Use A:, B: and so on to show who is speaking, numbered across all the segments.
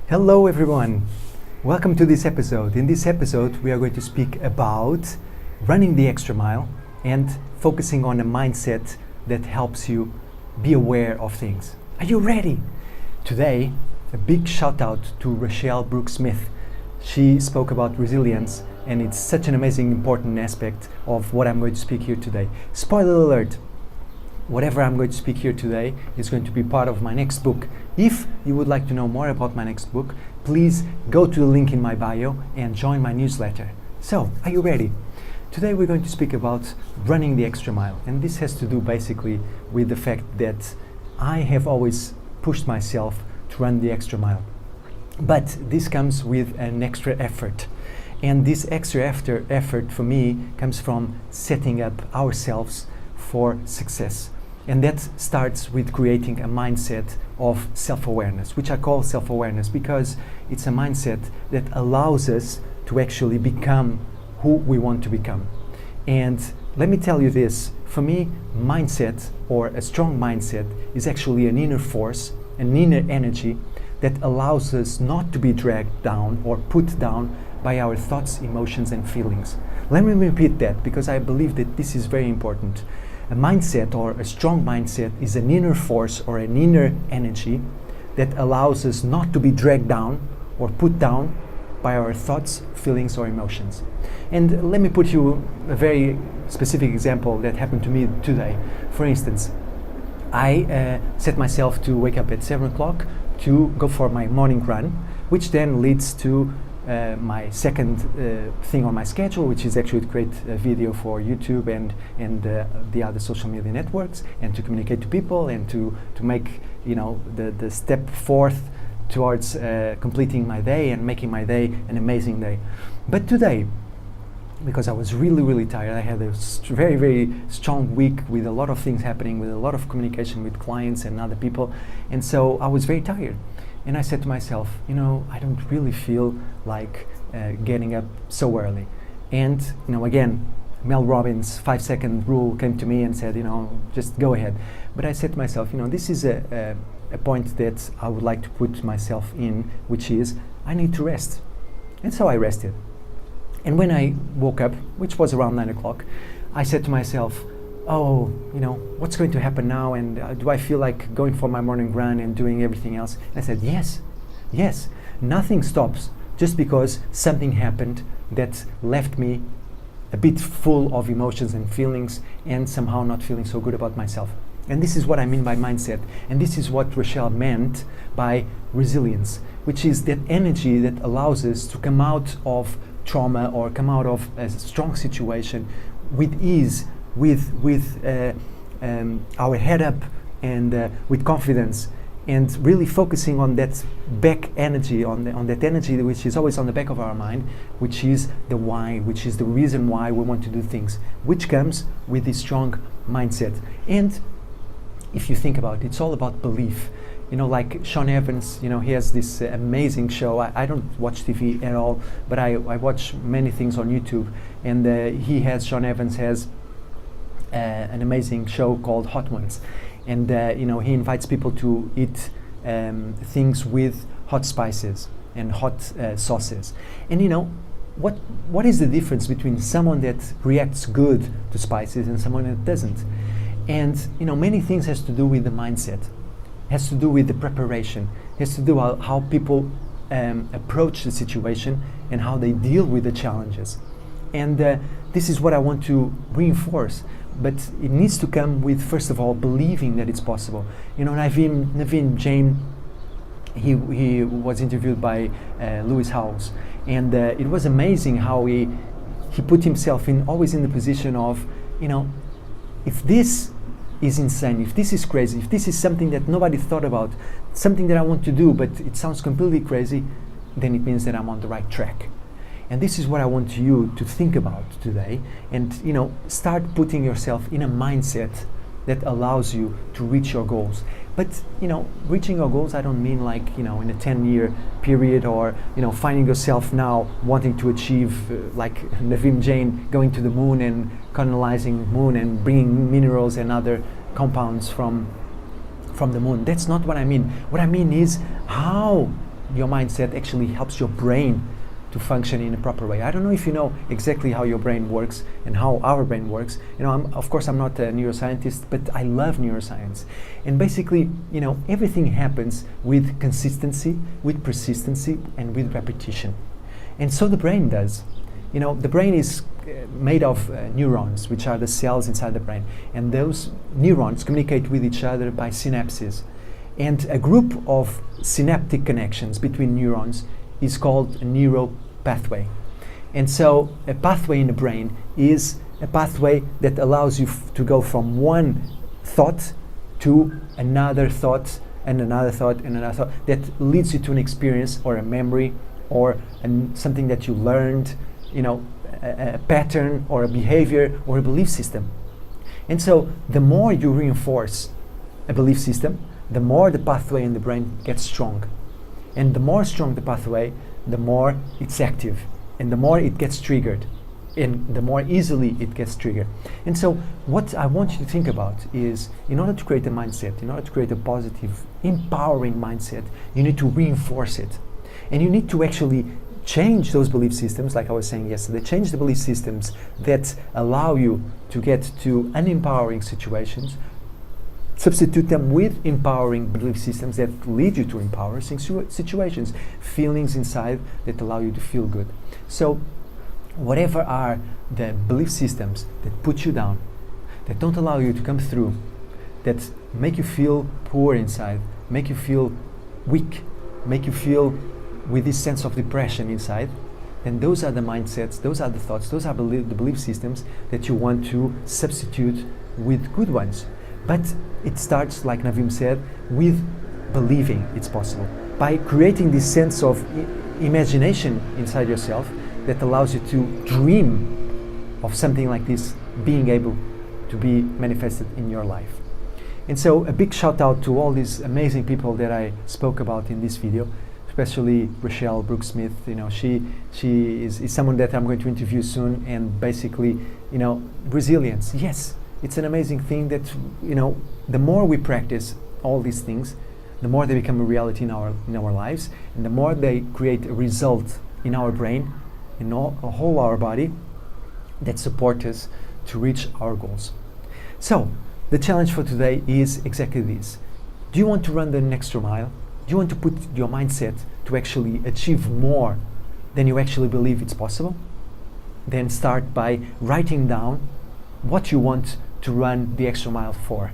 A: Hello everyone, welcome to this episode. In this episode we are going to speak about running the extra mile and focusing on a mindset that helps you be aware of things. Are you ready? Today, a big shout out to Rachele Brooke Smith. She spoke about resilience and it's such an amazing important aspect of what I'm going to speak here today. Spoiler alert, whatever I'm going to speak here today is going to be part of my next book. If you would like to know more about my next book, please go to the link in my bio and join my newsletter. So, are you ready? Today we're going to speak about running the extra mile, and this has to do basically with the fact that I have always pushed myself to run the extra mile. But this comes with an extra effort. And this extra effort for me comes from setting up ourselves for success. And that starts with creating a mindset of self-awareness, which I call self-awareness because it's a mindset that allows us to actually become who we want to become. And let me tell you this, for me, mindset or a strong mindset is actually an inner force, an inner energy that allows us not to be dragged down or put down by our thoughts, emotions and feelings. Let me repeat that because I believe that this is very important. A mindset or a strong mindset is an inner force or an inner energy that allows us not to be dragged down or put down by our thoughts, feelings or emotions. And let me put you a very specific example that happened to me today. For instance, I set myself to wake up at 7 o'clock to go for my morning run, which then leads to my second thing on my schedule, which is actually to create a video for YouTube and the other social media networks, and to communicate to people and to make the step forth towards completing my day and making my day an amazing day. But today, because I was really tired, I had a very strong week with a lot of things happening, with a lot of communication with clients and other people, and so I was very tired. And I said to myself, I don't really feel like getting up so early. And, again, Mel Robbins' 5-second rule came to me and said, just go ahead. But I said to myself, this is a point that I would like to put myself in, which is, I need to rest. And so I rested. And when I woke up, which was around 9 o'clock, I said to myself, what's going to happen now, and do I feel like going for my morning run and doing everything else? And I said, yes, nothing stops just because something happened that left me a bit full of emotions and feelings and somehow not feeling so good about myself. And this is what I mean by mindset, and this is what Rachele meant by resilience, which is that energy that allows us to come out of trauma or come out of a strong situation with ease, with our head up and with confidence, and really focusing on that back energy, on that energy which is always on the back of our mind, which is the why, which is the reason why we want to do things, which comes with this strong mindset. And if you think about it, it's all about belief. Like Sean Evans, he has this amazing show. I don't watch TV at all, but I watch many things on YouTube, and Sean Evans has an amazing show called Hot Ones, and he invites people to eat things with hot spices and hot sauces. And what is the difference between someone that reacts good to spices and someone that doesn't? And many things has to do with the mindset, has to do with the preparation, has to do how people approach the situation and how they deal with the challenges. And this is what I want to reinforce. But it needs to come with, first of all, believing that it's possible. Naveen Jain, he was interviewed by Lewis Howes, and it was amazing how he put himself always in the position of, if this is insane, if this is crazy, if this is something that nobody thought about, something that I want to do, but it sounds completely crazy, then it means that I'm on the right track. And this is what I want you to think about today, and start putting yourself in a mindset that allows you to reach your goals. But reaching your goals, I don't mean like in a 10-year period, or finding yourself now wanting to achieve like Naveen Jain, going to the moon and colonizing moon and bringing minerals and other compounds from the moon. That's not what I mean. What I mean is how your mindset actually helps your brain to function in a proper way. I don't know if you know exactly how your brain works and how our brain works. Of course, I'm not a neuroscientist, but I love neuroscience. And basically, everything happens with consistency, with persistency, and with repetition. And so the brain does. The brain is made of neurons, which are the cells inside the brain. And those neurons communicate with each other by synapses. And a group of synaptic connections between neurons is called a neural pathway. And so a pathway in the brain is a pathway that allows you to go from one thought to another thought and another thought and another thought that leads you to an experience or a memory or something that you learned, a pattern or a behavior or a belief system. And so the more you reinforce a belief system, the more the pathway in the brain gets strong. And the more strong the pathway, the more it's active, and the more it gets triggered, and the more easily it gets triggered. And so what I want you to think about is, in order to create a mindset, in order to create a positive, empowering mindset, you need to reinforce it. And you need to actually change those belief systems, like I was saying yesterday, change the belief systems that allow you to get to unempowering situations, substitute them with empowering belief systems that lead you to empowering situations, feelings inside that allow you to feel good. So whatever are the belief systems that put you down, that don't allow you to come through, that make you feel poor inside, make you feel weak, make you feel with this sense of depression inside, then those are the mindsets, those are the thoughts, those are the belief systems that you want to substitute with good ones. But it starts, like Naveen said, with believing it's possible. By creating this sense of imagination inside yourself that allows you to dream of something like this being able to be manifested in your life. And so a big shout out to all these amazing people that I spoke about in this video, especially Rachele Brooke Smith. She is someone that I'm going to interview soon. And basically, resilience. Yes, it's an amazing thing that, the more we practice all these things, the more they become a reality in our lives, and the more they create a result in our brain, in whole our body, that support us to reach our goals. So the challenge for today is exactly this. Do you want to run the extra mile? Do you want to put your mindset to actually achieve more than you actually believe it's possible? Then start by writing down what you want to run the extra mile for.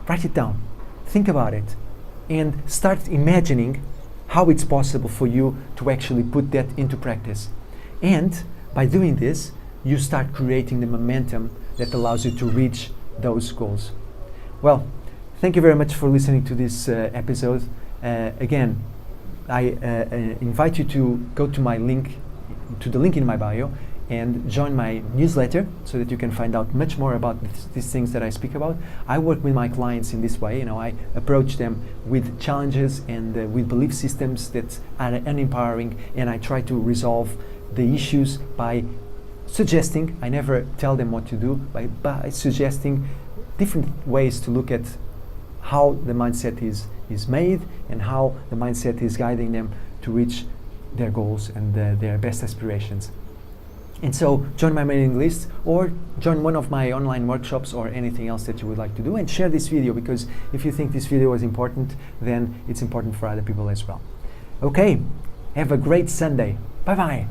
A: Write it down, think about it, and start imagining how it's possible for you to actually put that into practice. And by doing this, you start creating the momentum that allows you to reach those goals. Well, thank you very much for listening to this episode. Again, I invite you to go to the link in my bio and join my newsletter so that you can find out much more about these things that I speak about. I work with my clients in this way. I approach them with challenges and with belief systems that are unempowering, and I try to resolve the issues by suggesting, I never tell them what to do, by suggesting different ways to look at how the mindset is made and how the mindset is guiding them to reach their goals and their best aspirations. And so join my mailing list or join one of my online workshops or anything else that you would like to do, and share this video, because if you think this video was important, then it's important for other people as well. Okay, have a great Sunday. Bye-bye.